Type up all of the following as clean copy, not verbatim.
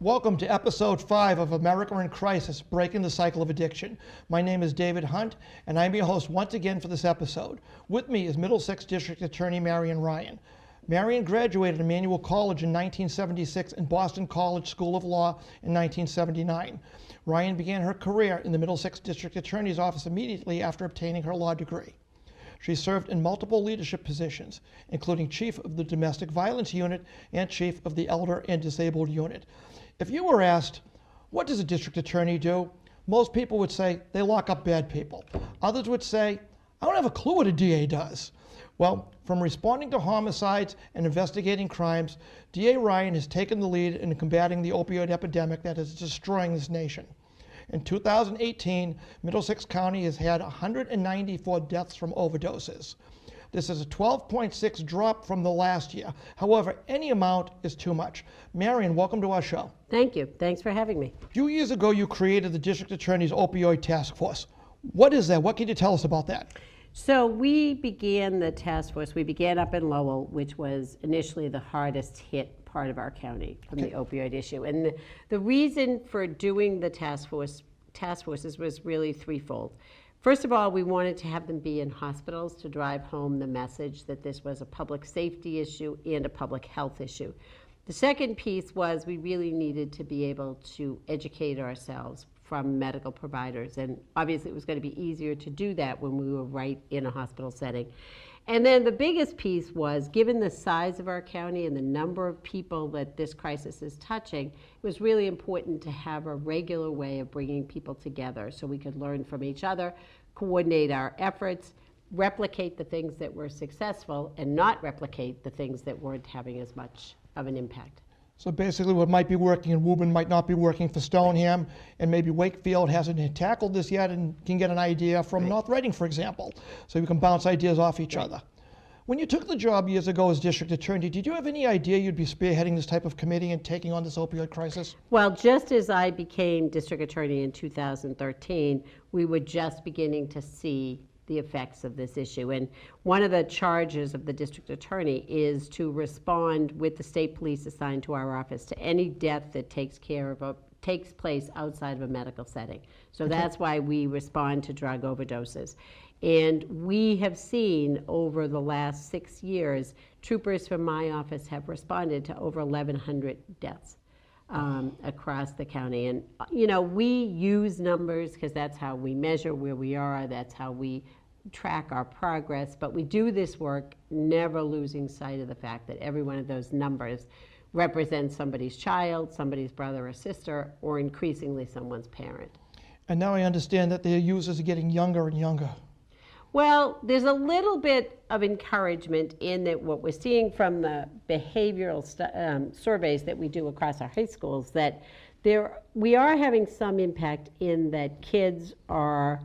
Welcome to episode 5 of America in Crisis, Breaking the Cycle of Addiction. My name is David Hunt, and I'm your host once again for this episode. With me is Middlesex District Attorney Marian Ryan. Marian graduated Emmanuel College in 1976 and Boston College School of Law in 1979. Ryan began her career in the Middlesex District Attorney's Office immediately after obtaining her law degree. She served in multiple leadership positions, including Chief of the Domestic Violence Unit and Chief of the Elder and Disabled Unit. If you were asked, what does a district attorney do? Most people would say they lock up bad people. Others would say, I don't have a clue what a DA does. Well, from responding to homicides and investigating crimes, DA Ryan has taken the lead in combating the opioid epidemic that is destroying this nation. In 2018, Middlesex County has had 194 deaths from overdoses. This is a 12.6 drop from the last year. However, any amount is too much. Marian, welcome to our show. Thank you. Thanks for having me. A few years ago, you created the District Attorney's Opioid Task Force. What is that? What can you tell us about that? So we began the task force. We began up in Lowell, which was initially the hardest hit part of our county from the opioid issue. And the reason for doing the task forces was really threefold. First of all, we wanted to have them be in hospitals to drive home the message that this was a public safety issue and a public health issue. The second piece was we really needed to be able to educate ourselves from medical providers. And obviously it was going to be easier to do that when we were right in a hospital setting. And then the biggest piece was, given the size of our county and the number of people that this crisis is touching, it was really important to have a regular way of bringing people together so we could learn from each other, coordinate our efforts, replicate the things that were successful, and not replicate the things that weren't having as much of an impact. So basically what might be working in Woburn might not be working for Stoneham, and maybe Wakefield hasn't tackled this yet and can get an idea from North Reading, for example. So you can bounce ideas off each other. When you took the job years ago as district attorney, did you have any idea you'd be spearheading this type of committee and taking on this opioid crisis? Well, just as I became district attorney in 2013, we were just beginning to see the effects of this issue. And one of the charges of the district attorney is to respond with the state police assigned to our office to any death that takes place outside of a medical setting. So that's why we respond to drug overdoses. And we have seen over the last 6 years, troopers from my office have responded to over 1,100 deaths across the county. And you know, we use numbers because that's how we measure where we are, that's how we track our progress, but we do this work never losing sight of the fact that every one of those numbers represents somebody's child, somebody's brother or sister, or increasingly someone's parent. And now I understand that their users are getting younger and younger. Well, there's a little bit of encouragement in that what we're seeing from the behavioral surveys that we do across our high schools, that we are having some impact in that kids are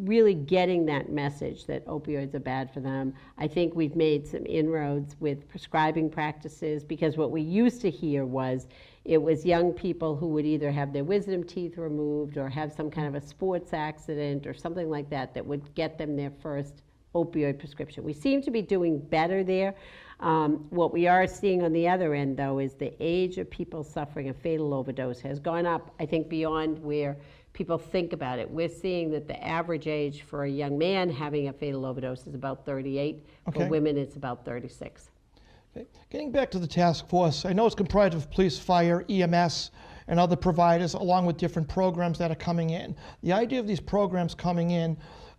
really getting that message that opioids are bad for them. I think we've made some inroads with prescribing practices, because what we used to hear was it was young people who would either have their wisdom teeth removed or have some kind of a sports accident or something like that that would get them their first opioid prescription. We seem to be doing better there. What we are seeing on the other end, though, is the age of people suffering a fatal overdose has gone up, I think, beyond where people think about it. We're seeing that the average age for a young man having a fatal overdose is about 38. For women, it's about 36. Okay. Getting back to the task force, I know it's comprised of police, fire, EMS, and other providers, along with different programs that are coming in. The idea of these programs coming in,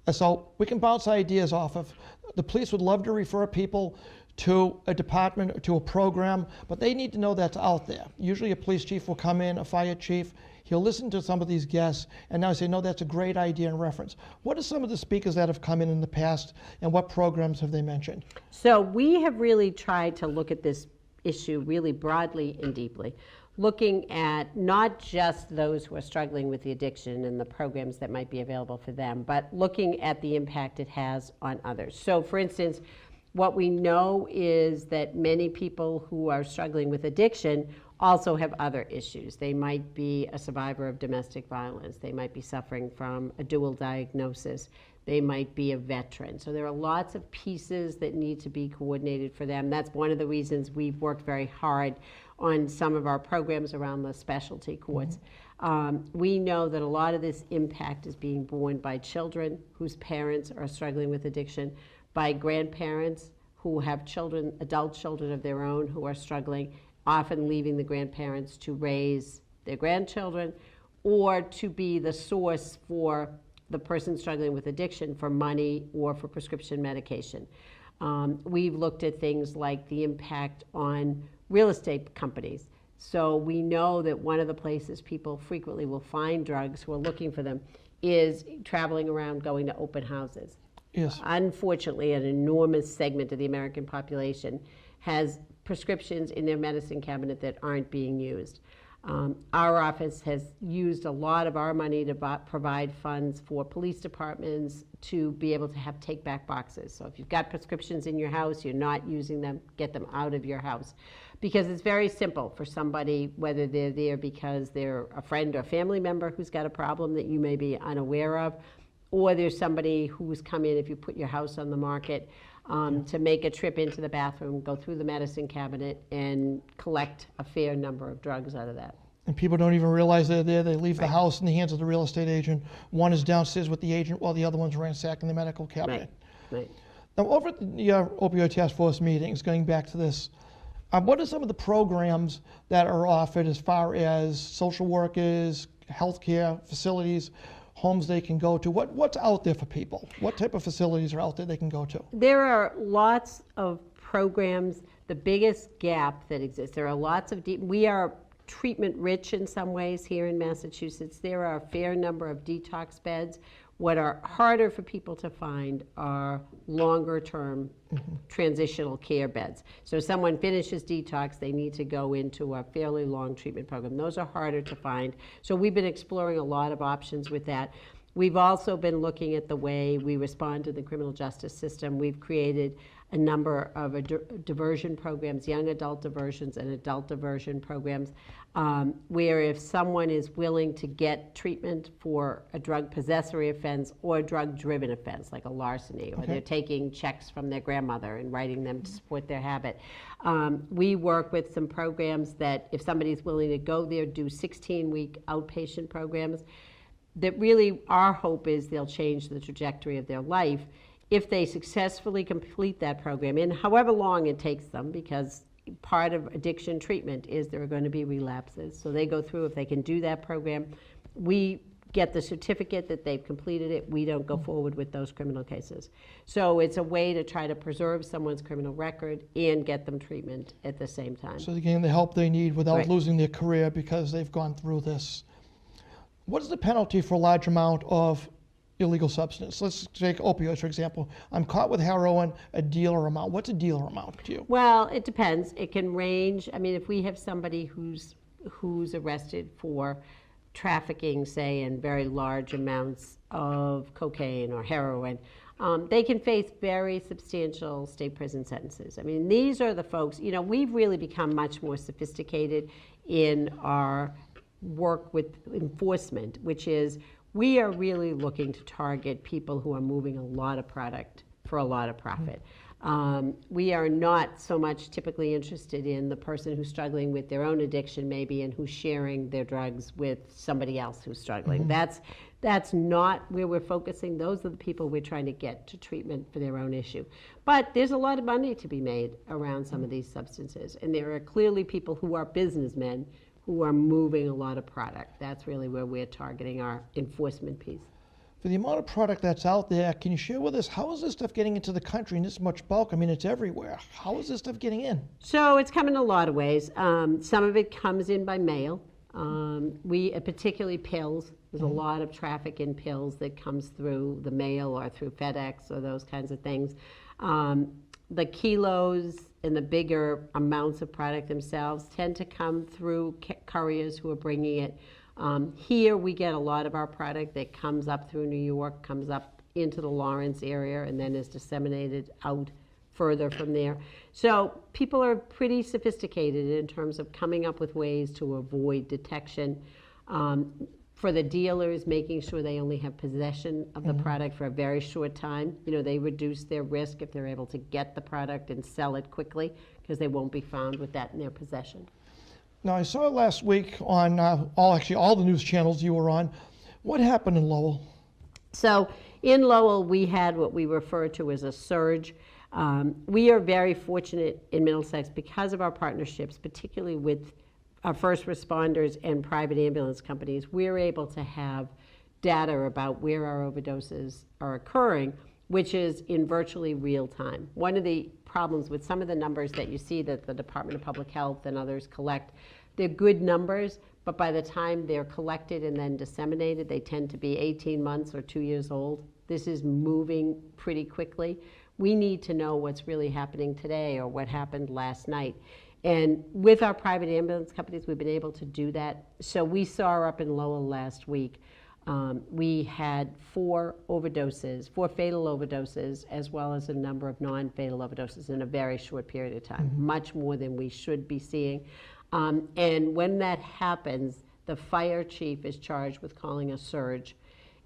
so we can bounce ideas off of. The police would love to refer people to a department or to a program, but they need to know that's out there. Usually a police chief will come in, a fire chief, he'll listen to some of these guests and now say, no, that's a great idea and reference. What are some of the speakers that have come in the past, and what programs have they mentioned? So we have really tried to look at this issue really broadly and deeply, looking at not just those who are struggling with the addiction and the programs that might be available for them, but looking at the impact it has on others. So for instance, what we know is that many people who are struggling with addiction also have other issues. They might be a survivor of domestic violence. They might be suffering from a dual diagnosis. They might be a veteran. So there are lots of pieces that need to be coordinated for them. That's one of the reasons we've worked very hard on some of our programs around the specialty courts. We know that a lot of this impact is being borne by children whose parents are struggling with addiction, by grandparents who have children, adult children of their own who are struggling, often leaving the grandparents to raise their grandchildren, or to be the source for the person struggling with addiction for money or for prescription medication. We've looked at things like the impact on real estate companies. So we know that one of the places people frequently will find drugs who are looking for them is traveling around going to open houses. Yes. Unfortunately, an enormous segment of the American population has prescriptions in their medicine cabinet that aren't being used. Our office has used a lot of our money to provide funds for police departments to be able to have take-back boxes. So if you've got prescriptions in your house, you're not using them, get them out of your house. Because it's very simple for somebody, whether they're there because they're a friend or family member who's got a problem that you may be unaware of, or there's somebody who's come in, if you put your house on the market, to make a trip into the bathroom, go through the medicine cabinet, and collect a fair number of drugs out of that. And people don't even realize they're there. They leave the house in the hands of the real estate agent. One is downstairs with the agent while the other one's ransacking the medical cabinet. Right. Now, over at the opioid task force meetings, going back to this, what are some of the programs that are offered as far as social workers, healthcare facilities, homes they can go to? What's out there for people? What type of facilities are out there they can go to? There are lots of programs. The biggest gap that exists, there are lots of we are treatment rich in some ways here in Massachusetts. There are a fair number of detox beds. What are harder for people to find are longer term transitional care beds. So if someone finishes detox, they need to go into a fairly long treatment program. Those are harder to find. So we've been exploring a lot of options with that. We've also been looking at the way we respond to the criminal justice system. We've created a number of diversion programs, young adult diversions and adult diversion programs, where if someone is willing to get treatment for a drug possessory offense or a drug-driven offense, like a larceny, or they're taking checks from their grandmother and writing them to support their habit. We work with some programs that if somebody's willing to go there, do 16-week outpatient programs, that really our hope is they'll change the trajectory of their life if they successfully complete that program, in however long it takes them, because part of addiction treatment is there are going to be relapses. So they go through, if they can do that program, we get the certificate that they've completed it. We don't go forward with those criminal cases. So it's a way to try to preserve someone's criminal record and get them treatment at the same time. So they're getting the help they need without losing their career because they've gone through this. What is the penalty for a large amount of illegal substance? Let's take opioids, for example. I'm caught with heroin, a dealer amount. What's a dealer amount to you? Well, it depends. It can range. I mean, if we have somebody who's arrested for trafficking, say, in very large amounts of cocaine or heroin, they can face very substantial state prison sentences. I mean, these are the folks, we've really become much more sophisticated in our work with enforcement, which is we are really looking to target people who are moving a lot of product for a lot of profit. We are not so much typically interested in the person who's struggling with their own addiction maybe and who's sharing their drugs with somebody else who's struggling. That's not where we're focusing. Those are the people we're trying to get to treatment for their own issue. But there's a lot of money to be made around some of these substances, and there are clearly people who are businessmen who are moving a lot of product. That's really where we're targeting our enforcement piece. For the amount of product that's out there, can you share with us, how is this stuff getting into the country in this much bulk? I mean, it's everywhere. How is this stuff getting in? So it's come in a lot of ways. Some of it comes in by mail. Particularly pills. There's a lot of traffic in pills that comes through the mail or through FedEx or those kinds of things. The kilos and the bigger amounts of product themselves tend to come through couriers who are bringing it. Here we get a lot of our product that comes up through New York, comes up into the Lawrence area, and then is disseminated out further from there. So people are pretty sophisticated in terms of coming up with ways to avoid detection. For the dealers, making sure they only have possession of the product for a very short time. They reduce their risk if they're able to get the product and sell it quickly because they won't be found with that in their possession. Now, I saw last week on all the news channels you were on. What happened in Lowell? So in Lowell, we had what we refer to as a surge. We are very fortunate in Middlesex because of our partnerships, particularly with our first responders and private ambulance companies. We're able to have data about where our overdoses are occurring, which is in virtually real time. One of the problems with some of the numbers that you see that the Department of Public Health and others collect, they're good numbers, but by the time they're collected and then disseminated, they tend to be 18 months or 2 years old. This is moving pretty quickly. We need to know what's really happening today or what happened last night. And with our private ambulance companies, we've been able to do that. So we saw up in Lowell last week, we had 4 fatal overdoses, as well as a number of non-fatal overdoses in a very short period of time, much more than we should be seeing. And when that happens, the fire chief is charged with calling a surge.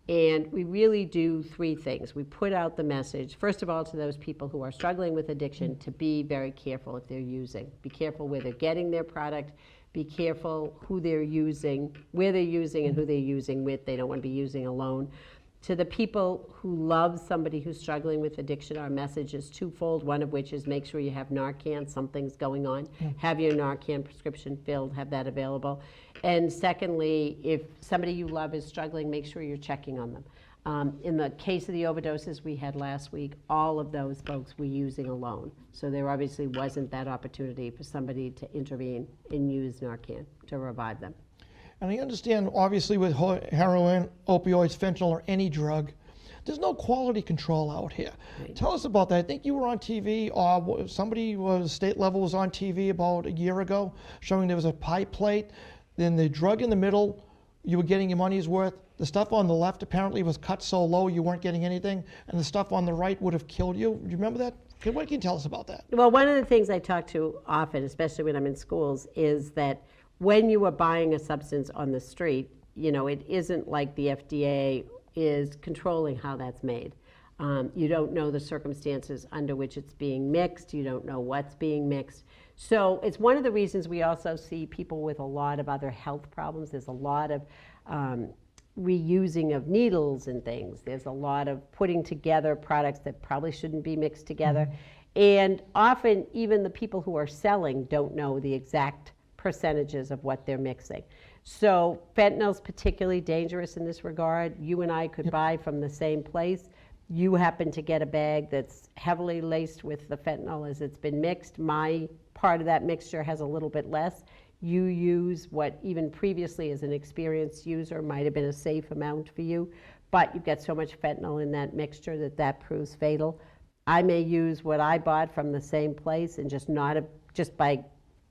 And we really do 3 things. We put out the message, first of all, to those people who are struggling with addiction to be very careful if they're using. Be careful where they're getting their product. Be careful who they're using, where they're using, and who they're using with. They don't want to be using alone. To the people who love somebody who's struggling with addiction, our message is twofold, one of which is make sure you have Narcan, something's going on. Have your Narcan prescription filled, have that available. And secondly, if somebody you love is struggling, make sure you're checking on them. In the case of the overdoses we had last week, all of those folks were using alone. So there obviously wasn't that opportunity for somebody to intervene and use Narcan to revive them. And I understand, obviously, with heroin, opioids, fentanyl, or any drug, there's no quality control out here. Right. Tell us about that. I think you were on TV, somebody was state level was on TV about a year ago, showing there was a pie plate, then the drug in the middle, you were getting your money's worth. The stuff on the left apparently was cut so low you weren't getting anything, and the stuff on the right would have killed you. Do you remember that? What can you tell us about that? Well, one of the things I talk to often, especially when I'm in schools, is that when you are buying a substance on the street, it isn't like the FDA is controlling how that's made. You don't know the circumstances under which it's being mixed. You don't know what's being mixed. So it's one of the reasons we also see people with a lot of other health problems. There's a lot of reusing of needles and things. There's a lot of putting together products that probably shouldn't be mixed together. And often even the people who are selling don't know the exact percentages of what they're mixing. So fentanyl's particularly dangerous in this regard. You and I could buy from the same place. You happen to get a bag that's heavily laced with the fentanyl as it's been mixed. My part of that mixture has a little bit less. You use what even previously as an experienced user might have been a safe amount for you, but you get so much fentanyl in that mixture that proves fatal. I may use what I bought from the same place and just by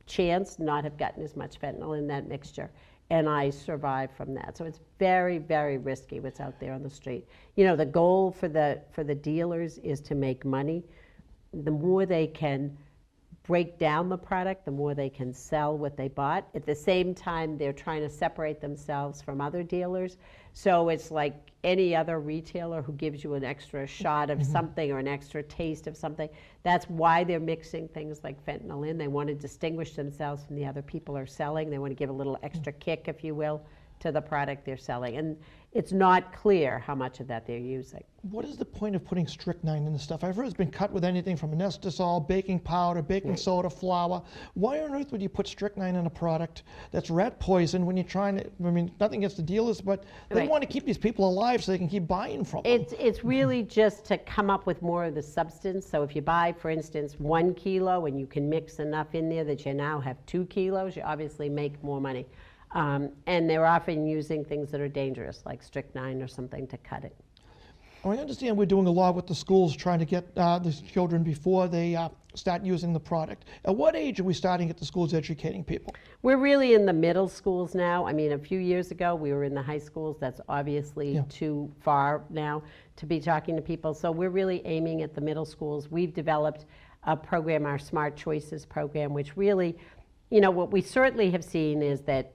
chance not have gotten as much fentanyl in that mixture, and I survive from that. So it's very, very risky what's out there on the street. The goal for the dealers is to make money. The more they can break down the product, the more they can sell what they bought. At the same time, they're trying to separate themselves from other dealers. So it's like any other retailer who gives you an extra shot of something or an extra taste of something. That's why they're mixing things like fentanyl in. They want to distinguish themselves from the other people are selling. They want to give a little extra kick, if you will, to the product they're selling. And it's not clear how much of that they're using. What is the point of putting strychnine in the stuff? I've heard it's been cut with anything from anestasol, baking powder, baking soda, flour. Why on earth would you put strychnine in a product that's rat poison when you're trying to, nothing against the dealers, but they want to keep these people alive so they can keep buying from them. It's really just to come up with more of the substance. So if you buy, for instance, 1 kilo and you can mix enough in there that you now have 2 kilos, you obviously make more money. And they're often using things that are dangerous, like strychnine or something to cut it. I understand we're doing a lot with the schools trying to get the children before they start using the product. At what age are we starting at the schools educating people? We're really in the middle schools now. A few years ago we were in the high schools. That's obviously too far now to be talking to people. So we're really aiming at the middle schools. We've developed a program, our Smart Choices program, which really, what we certainly have seen is that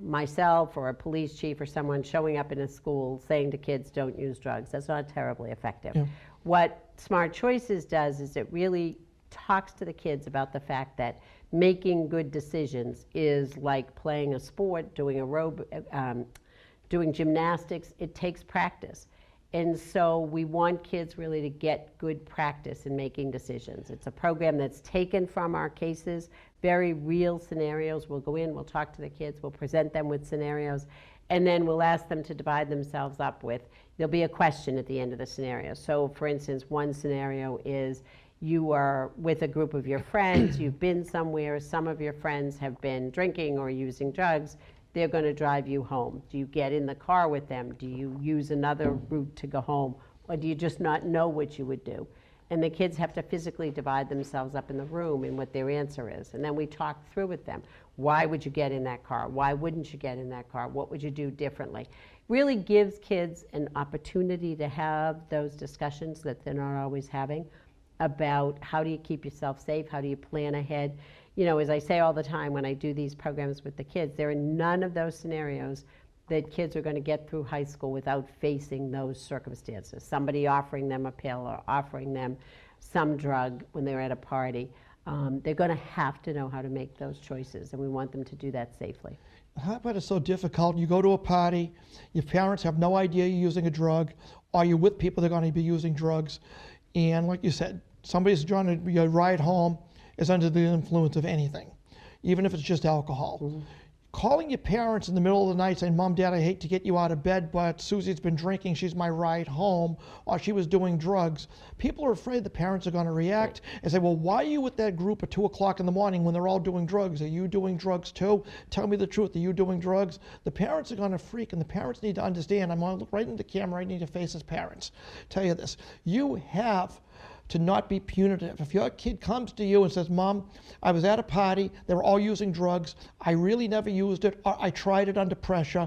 myself or a police chief or someone showing up in a school saying to kids, don't use drugs. That's not terribly effective. What Smart Choices does is it really talks to the kids about the fact that making good decisions is like playing a sport, doing gymnastics. It takes practice. And so we want kids really to get good practice in making decisions. It's a program that's taken from our cases, very real scenarios. We'll go in, we'll talk to the kids, we'll present them with scenarios, and then we'll ask them to divide themselves up with, there'll be a question at the end of the scenario. So for instance, one scenario is you are with a group of your friends, you've been somewhere, some of your friends have been drinking or using drugs, they're going to drive you home. Do you get in the car with them? Do you use another route to go home? Or do you just not know what you would do? And the kids have to physically divide themselves up in the room and what their answer is. And then we talk through with them. Why would you get in that car? Why wouldn't you get in that car? What would you do differently? Really gives kids an opportunity to have those discussions that they're not always having about how do you keep yourself safe? How do you plan ahead? You know, as I say all the time when I do these programs with the kids, there are none of those scenarios that kids are going to get through high school without facing those circumstances. Somebody offering them a pill or offering them some drug when they're at a party. They're going to have to know how to make those choices, and we want them to do that safely. How about it's so difficult? You go to a party, your parents have no idea you're using a drug, or you're with people that are going to be using drugs, and like you said, somebody's trying to ride home is under the influence of anything, even if it's just alcohol. Mm-hmm. Calling your parents in the middle of the night saying, Mom, Dad, I hate to get you out of bed, but Susie's been drinking, she's my ride home, or she was doing drugs. People are afraid the parents are going to react and say, well, why are you with that group at 2 o'clock in the morning when they're all doing drugs? Are you doing drugs too? Tell me the truth, are you doing drugs? The parents are going to freak, and the parents need to understand. I'm going to look right into the camera, I need to face as parents. Tell you this, you have to not be punitive. If your kid comes to you and says, Mom, I was at a party, they were all using drugs, I really never used it, or I tried it under pressure,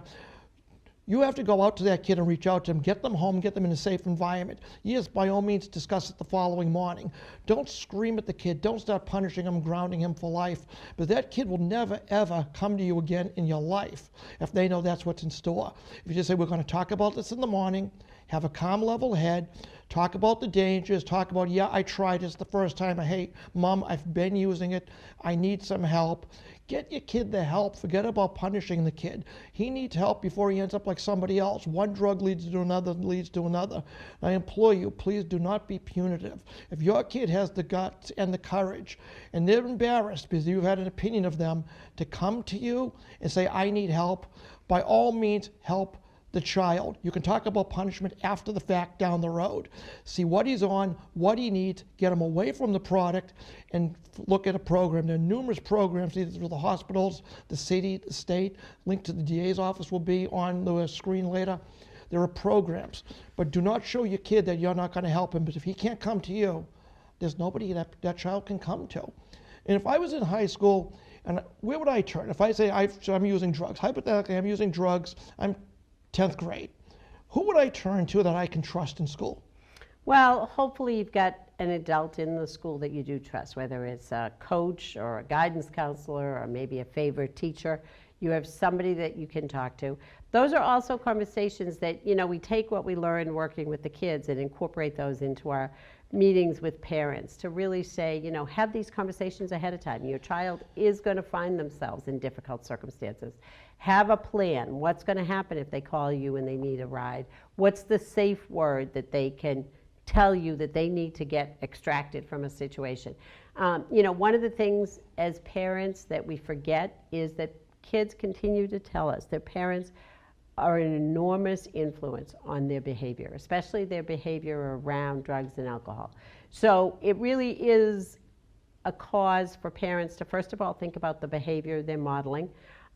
you have to go out to that kid and reach out to them, get them home, get them in a safe environment. Yes, by all means, discuss it the following morning. Don't scream at the kid, don't start punishing him, grounding him for life, but that kid will never, ever come to you again in your life if they know that's what's in store. If you just say, we're going to talk about this in the morning, have a calm, level head, talk about the dangers, talk about, yeah, I tried this the first time, hey, Mom, I've been using it, I need some help. Get your kid the help. Forget about punishing the kid. He needs help before he ends up like somebody else. One drug leads to another, leads to another. I implore you, please do not be punitive. If your kid has the guts and the courage, and they're embarrassed because you've had an opinion of them, to come to you and say, I need help, by all means, help the child. You can talk about punishment after the fact down the road. See what he's on, what he needs, get him away from the product, and look at a program. There are numerous programs, either through the hospitals, the city, the state. Link to the DA's office will be on the screen later. There are programs, but do not show your kid that you're not going to help him, because if he can't come to you, there's nobody that child can come to. And if I was in high school, and where would I turn? If I say I'm using drugs, hypothetically I'm using drugs, I'm 10th grade. Who would I turn to that I can trust in school? Well, hopefully you've got an adult in the school that you do trust, whether it's a coach or a guidance counselor or maybe a favorite teacher. You have somebody that you can talk to. Those are also conversations that, you know, we take what we learn working with the kids and incorporate those into our meetings with parents to really say, you know, have these conversations ahead of time. Your child is going to find themselves in difficult circumstances. Have a plan. What's going to happen if they call you and they need a ride? What's the safe word that they can tell you that they need to get extracted from a situation? You know, one of the things as parents that we forget is that kids continue to tell us their parents are an enormous influence on their behavior, especially their behavior around drugs and alcohol. So it really is a cause for parents to, first of all, think about the behavior they're modeling.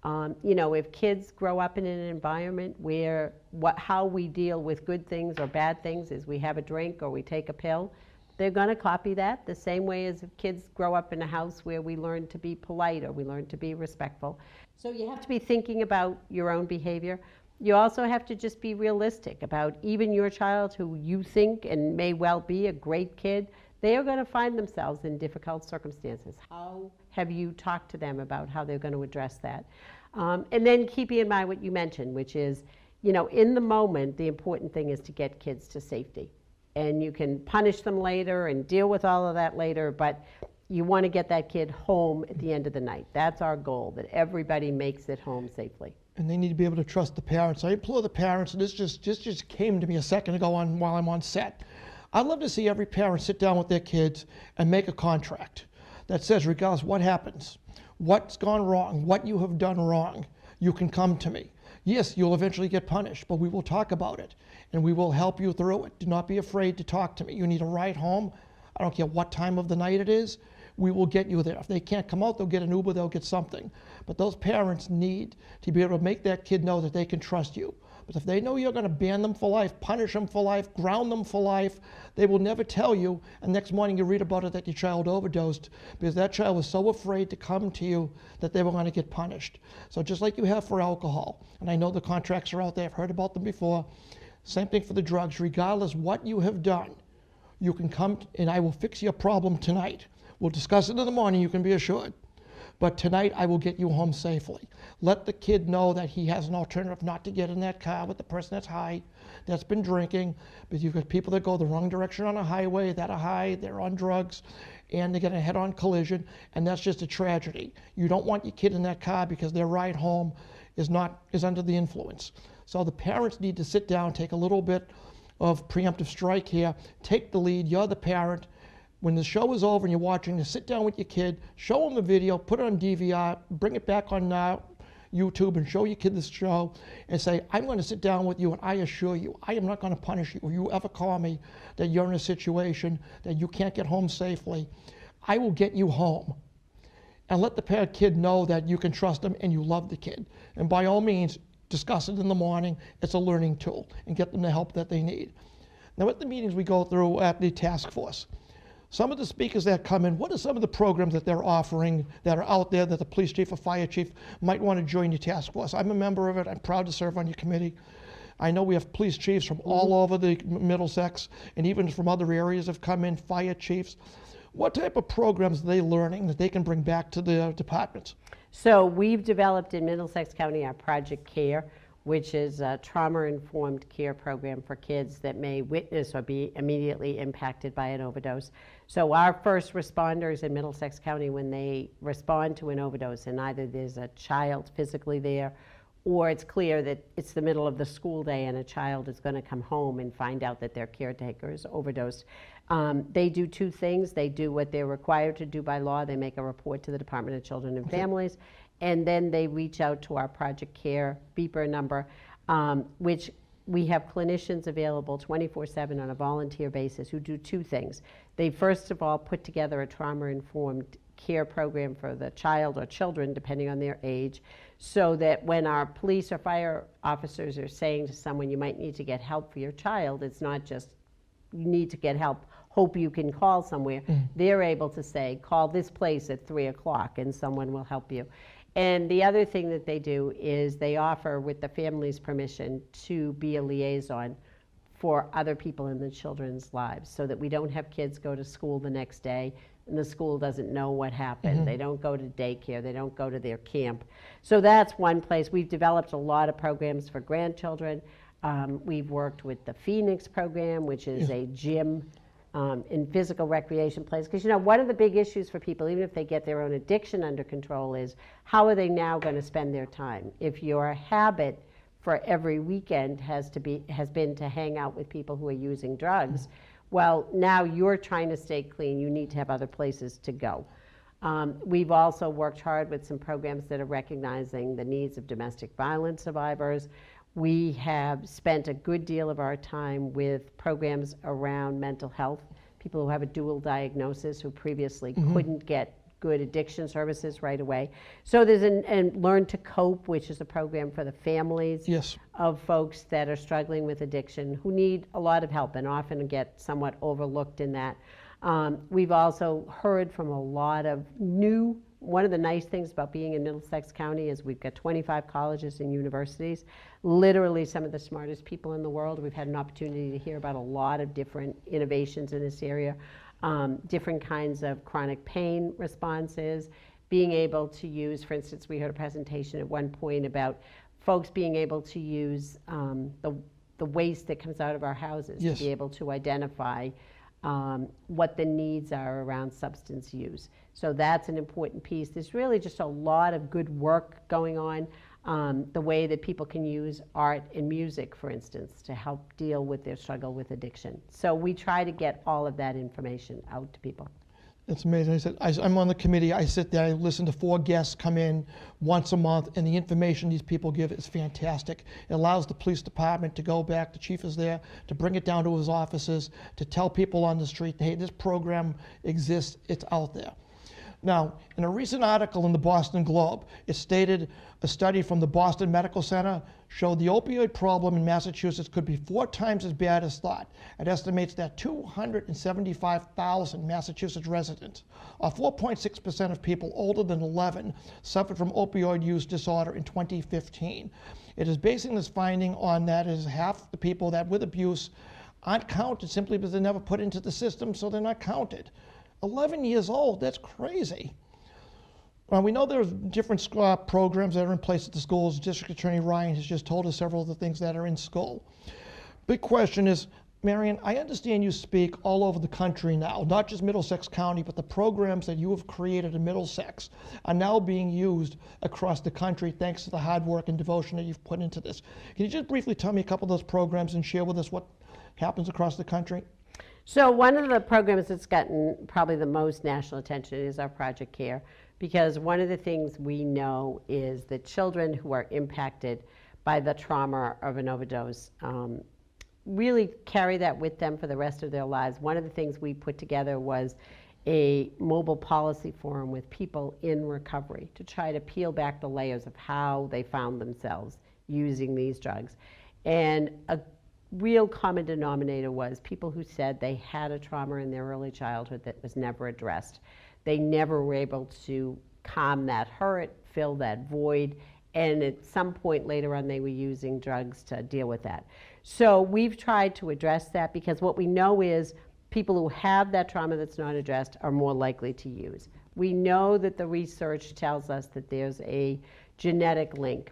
You know, if kids grow up in an environment where how we deal with good things or bad things is we have a drink or we take a pill, they're going to copy that the same way as if kids grow up in a house where we learn to be polite or we learn to be respectful. So you have to be thinking about your own behavior. You also have to just be realistic about even your child who you think and may well be a great kid, they are going to find themselves in difficult circumstances. How have you talked to them about how they're going to address that? And then keeping in mind what you mentioned, which is, you know, in the moment, the important thing is to get kids to safety. and you can punish them later and deal with all of that later, but you want to get that kid home at the end of the night. That's our goal, that everybody makes it home safely. And they need to be able to trust the parents. I implore the parents, and this just came to me a second ago while I'm on set. I'd love to see every parent sit down with their kids and make a contract that says, regardless what happens, what's gone wrong, what you have done wrong, you can come to me. Yes, you'll eventually get punished, but we will talk about it, and we will help you through it. Do not be afraid to talk to me. You need a ride home. I don't care what time of the night it is. We will get you there. If they can't come out, they'll get an Uber, they'll get something. But those parents need to be able to make that kid know that they can trust you. But if they know you're going to ban them for life, punish them for life, ground them for life, they will never tell you, and next morning you read about it that your child overdosed because that child was so afraid to come to you that they were going to get punished. So just like you have for alcohol, and I know the contracts are out there, I've heard about them before, same thing for the drugs. Regardless what you have done, you can come and I will fix your problem tonight. We'll discuss it in the morning, you can be assured. But tonight I will get you home safely. Let the kid know that he has an alternative not to get in that car with the person that's high, that's been drinking, because you've got people that go the wrong direction on a highway, that are high, they're on drugs, and they get a head-on collision, and that's just a tragedy. You don't want your kid in that car because their ride home is under the influence. So the parents need to sit down, take a little bit of preemptive strike here, take the lead, you're the parent. When the show is over and you're watching, to sit down with your kid, show them the video, put it on DVR, bring it back on YouTube and show your kid this show and say, I'm going to sit down with you and I assure you, I am not going to punish you. If you ever call me that you're in a situation that you can't get home safely, I will get you home. And let the kid know that you can trust them and you love the kid. And by all means, discuss it in the morning. It's a learning tool and get them the help that they need. Now at the meetings we go through at the task force, some of the speakers that come in, what are some of the programs that they're offering that are out there that the police chief or fire chief might want to join your task force? I'm a member of it. I'm proud to serve on your committee. I know we have police chiefs from all over the Middlesex and even from other areas have come in, fire chiefs. What type of programs are they learning that they can bring back to the departments? So we've developed in Middlesex County our Project CARE, which is a trauma-informed care program for kids that may witness or be immediately impacted by an overdose. So our first responders in Middlesex County, when they respond to an overdose, and either there's a child physically there, or it's clear that it's the middle of the school day and a child is going to come home and find out that their caretaker is overdosed, they do two things. They do what they're required to do by law. They make a report to the Department of Children and Families, and then they reach out to our Project CARE beeper number, which we have clinicians available 24/7 on a volunteer basis who do two things. They first of all put together a trauma-informed care program for the child or children, depending on their age, so that when our police or fire officers are saying to someone, you might need to get help for your child, it's not just, you need to get help, hope you can call somewhere. They're able to say, call this place at 3 o'clock and someone will help you. And the other thing that they do is they offer, with the family's permission, to be a liaison for other people in the children's lives, so that we don't have kids go to school the next day and the school doesn't know what happened. They don't go to daycare, they don't go to their camp. So that's one place. We've developed a lot of programs for grandchildren. We've worked with the Phoenix program, which is a gym in physical recreation place. Because, you know, one of the big issues for people, even if they get their own addiction under control, is how are they now going to spend their time? If your habit for every weekend has been to hang out with people who are using drugs, well, now you're trying to stay clean. You need to have other places to go. We've also worked hard with some programs that are recognizing the needs of domestic violence survivors. We have spent a good deal of our time with programs around mental health, people who have a dual diagnosis who previously couldn't get good addiction services right away. So there's and Learn to Cope, which is a program for the families of folks that are struggling with addiction, who need a lot of help and often get somewhat overlooked in that. We've also heard from a lot of one of the nice things about being in Middlesex County is we've got 25 colleges and universities, literally some of the smartest people in the world. We've had an opportunity to hear about a lot of different innovations in this area, different kinds of chronic pain responses, being able to use, for instance, we heard a presentation at one point about folks being able to use the the waste that comes out of our houses, Yes. to be able to identify what the needs are around substance use. So that's an important piece. There's really just a lot of good work going on. The way that people can use art and music, for instance, to help deal with their struggle with addiction. So we try to get all of that information out to people. It's amazing. I'm on the committee. I sit there, I listen to 4 guests come in once a month, and the information these people give is fantastic. It allows the police department to go back, the chief is there, to bring it down to his offices, to tell people on the street, hey, this program exists, it's out there. Now, in a recent article in the Boston Globe, it stated a study from the Boston Medical Center showed the opioid problem in Massachusetts could be 4 times as bad as thought. It estimates that 275,000 Massachusetts residents, or 4.6% of people older than 11, suffered from opioid use disorder in 2015. It is basing this finding on that is half the people that with abuse aren't counted simply because they're never put into the system, so they're not counted. 11 years old, that's crazy. We know there's different programs that are in place at the schools. District Attorney Ryan has just told us several of the things that are in school. Big question is, Marian, I understand you speak all over the country now, not just Middlesex County, but the programs that you have created in Middlesex are now being used across the country thanks to the hard work and devotion that you've put into this. Can you just briefly tell me a couple of those programs and share with us what happens across the country? So one of the programs that's gotten probably the most national attention is our Project Care, because one of the things we know is that children who are impacted by the trauma of an overdose really carry that with them for the rest of their lives. One of the things we put together was a mobile policy forum with people in recovery to try to peel back the layers of how they found themselves using these drugs. And a real common denominator was people who said they had a trauma in their early childhood that was never addressed. They never were able to calm that hurt, fill that void, and at some point later on they were using drugs to deal with that. So we've tried to address that, because what we know is people who have that trauma that's not addressed are more likely to use. We know that the research tells us that there's a genetic link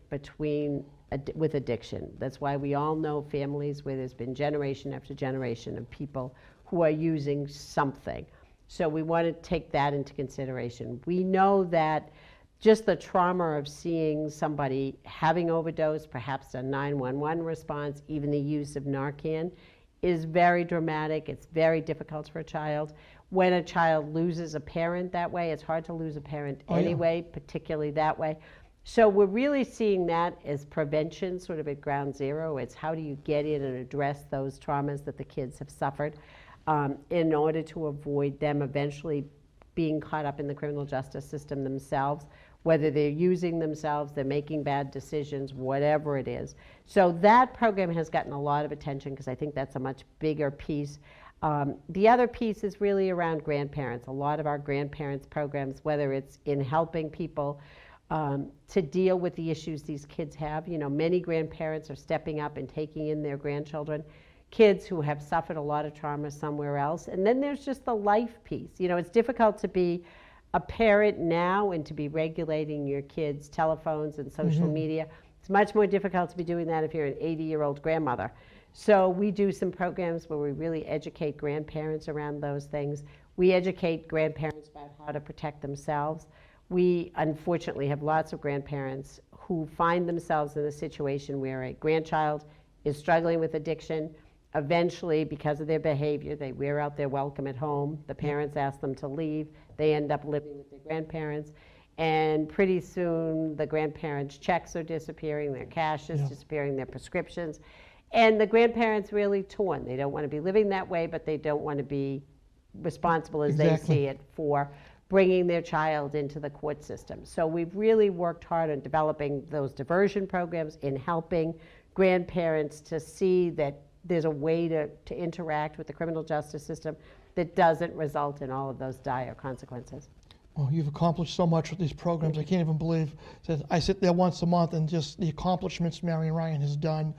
with addiction. That's why we all know families where there's been generation after generation of people who are using something. So we want to take that into consideration. We know that just the trauma of seeing somebody having overdose, perhaps a 911 response, even the use of Narcan, is very dramatic. It's very difficult for a child. When a child loses a parent that way, it's hard to lose a parent anyway, particularly that way. So we're really seeing that as prevention, sort of at ground zero. It's how do you get in and address those traumas that the kids have suffered in order to avoid them eventually being caught up in the criminal justice system themselves, whether they're using themselves, they're making bad decisions, whatever it is. So that program has gotten a lot of attention because I think that's a much bigger piece. The other piece is really around grandparents. A lot of our grandparents programs, whether it's in helping people to deal with the issues these kids have. You know, many grandparents are stepping up and taking in their grandchildren, kids who have suffered a lot of trauma somewhere else. And then there's just the life piece. You know, it's difficult to be a parent now and to be regulating your kids' telephones and social media. It's much more difficult to be doing that if you're an 80-year-old grandmother. So we do some programs where we really educate grandparents around those things. We educate grandparents about how to protect themselves. We unfortunately have lots of grandparents who find themselves in a situation where a grandchild is struggling with addiction. Eventually, because of their behavior, they wear out their welcome at home. The parents ask them to leave. They end up living with their grandparents. And pretty soon, the grandparents' checks are disappearing, their cash is disappearing, their prescriptions. And the grandparents really torn. They don't want to be living that way, but they don't want to be responsible as they see it for bringing their child into the court system. So we've really worked hard on developing those diversion programs, in helping grandparents to see that there's a way to interact with the criminal justice system that doesn't result in all of those dire consequences. Well, you've accomplished so much with these programs. I can't even believe that I sit there once a month and just the accomplishments Marian Ryan has done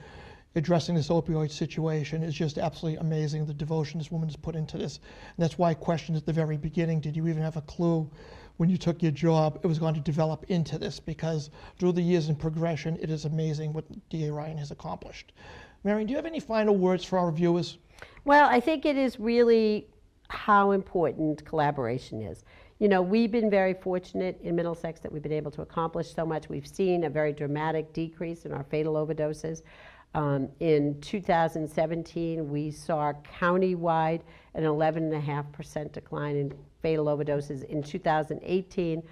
addressing this opioid situation is just absolutely amazing. The devotion this woman has put into this. And that's why I questioned at the very beginning, did you even have a clue when you took your job it was going to develop into this? Because through the years in progression, it is amazing what DA Ryan has accomplished. Marian, do you have any final words for our viewers? Well, I think it is really how important collaboration is. You know, we've been very fortunate in Middlesex that we've been able to accomplish so much. We've seen a very dramatic decrease in our fatal overdoses. In 2017, we saw countywide an 11.5% decline in fatal overdoses. In 2018,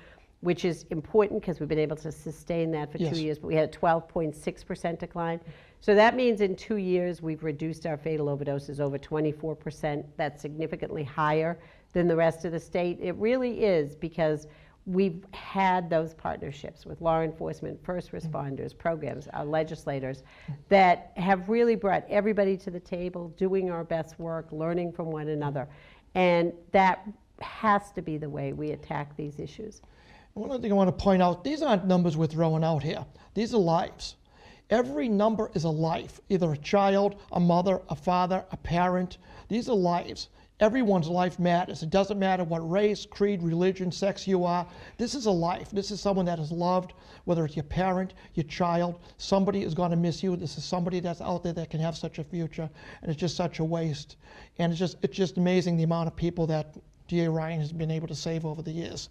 which is important because we've been able to sustain that for 2 years, but we had a 12.6% decline. So that means in 2 years, we've reduced our fatal overdoses over 24%. That's significantly higher than the rest of the state. It really is because we've had those partnerships with law enforcement, first responders, programs, our legislators that have really brought everybody to the table, doing our best work, learning from one another. And that has to be the way we attack these issues. One other thing I want to point out, these aren't numbers we're throwing out here. These are lives. Every number is a life, either a child, a mother, a father, a parent. These are lives. Everyone's life matters. It doesn't matter what race, creed, religion, sex you are. This is a life. This is someone that is loved, whether it's your parent, your child. Somebody is going to miss you. This is somebody that's out there that can have such a future, and it's just such a waste. And it's just amazing the amount of people that DA Ryan has been able to save over the years.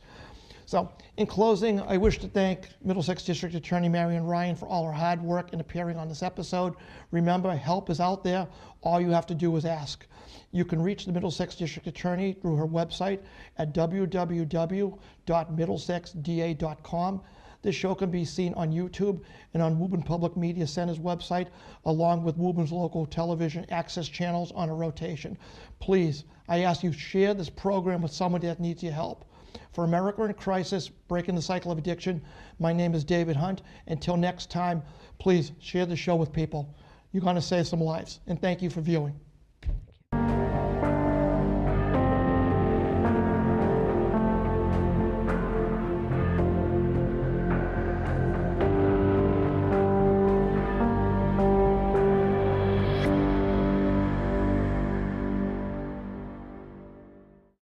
So, in closing, I wish to thank Middlesex District Attorney Marian Ryan for all her hard work in appearing on this episode. Remember, help is out there. All you have to do is ask. You can reach the Middlesex District Attorney through her website at www.middlesexda.com. This show can be seen on YouTube and on Woburn Public Media Center's website, along with Woburn's local television access channels on a rotation. Please, I ask you, share this program with someone that needs your help. For America in Crisis, Breaking the Cycle of Addiction, my name is David Hunt. Until next time, please share the show with people. You're going to save some lives. And thank you for viewing.